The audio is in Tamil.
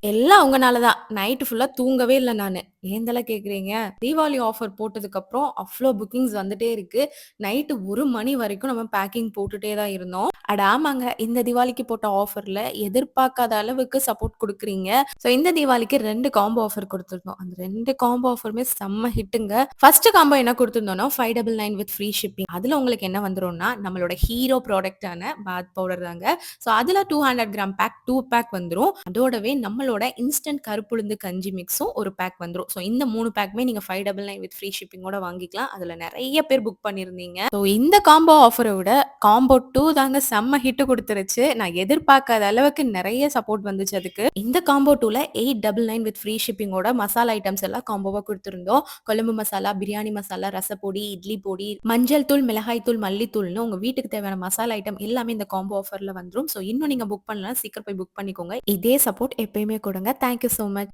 எல்லாம் உங்கனால தான். நைட் ஃபுல்லா தூங்கவே இல்ல நானு. ஏன்தல கேட்கிறீங்க? தீபாவளி ஆஃபர் போட்டதுக்கப்புறம் அவ்ளோ புக்கிங்ஸ் வந்துட்டே இருக்கு. நைட்டு 1 மணி வரைக்கும் நம்ம பேக்கிங் போட்டுட்டே தான் இருந்தோம். அட ஆமாங்க. இந்த தீபாவளிக்கு போட்ட ஆஃபர்ல எதிர்பார்க்காத அளவுக்கு சப்போர்ட் குடுக்குறீங்க. ஸோ இந்த தீபாவளிக்கு 2 காம்போ ஆஃபர் குடுத்துருந்தோம். அந்த 2 காம்போ ஆஃபருமே செம்ம ஹிட்டுங்க. ஃபர்ஸ்ட் காம்போ என்ன குடுத்துருந்தோம்னா, 599 வித் ஃப்ரீ ஷிப்பிங். அதுல உங்களுக்கு என்ன வந்துரும்னா, நம்மளோட ஹீரோ ப்ராடக்ட்டான பாத் பவுடர் தாங்க. ஸோ அதுல 200 கிராம் பேக் 2 பேக் வந்துரும். அதோடவே நம்மளோட இன்ஸ்டன்ட் கருப்புளுந்து கஞ்சி மிக்ஸும் ஒரு பேக் வந்துரும். ஸோ இந்த 3 பேக்குமே நீங்க 599 வித் ஃப்ரீ ஷிப்பிங்கோட வாங்கிக்கலாம். அதுல நெறைய பேர் புக் பண்ணியிருந்தீங்க. ஸோ இந்த காம்போ ஆஃபர விட காம்போ 2 தாங்க செம்ம ஹிட் குடுத்துருச்சு. நான் எதிர்பார்க்காத அளவுக்கு நெறைய சப்போர்ட் வந்துச்சு அதுக்கு. இந்த காம்போ 2ல 899 வித் ஃப்ரீ ஷிப்பிங்கோட மசாலா ஐட்டம்ஸ் எல்லாம் காம்போவா குடுத்திருந்தோம். குழம்பு மசாலா, பிரியாணி மசாலா, ரசப்பொடி, இட்லி பொடி, மஞ்சள் தூள், மிளகாய் தூள், மல்லித்தூள்னு உங்க வீட்டுக்கு தேவையான மசாலா ஐட்டம் எல்லாமே இந்த காம்போ ஆஃபர்ல வந்துரும். ஸோ இன்னும் நீங்க புக் பண்ணலனா சீக்கிரம் போய் புக் பண்ணிக்கோங்க. இதே சப்போர்ட் எப்பயுமே கொடுங்க. Thank you so much.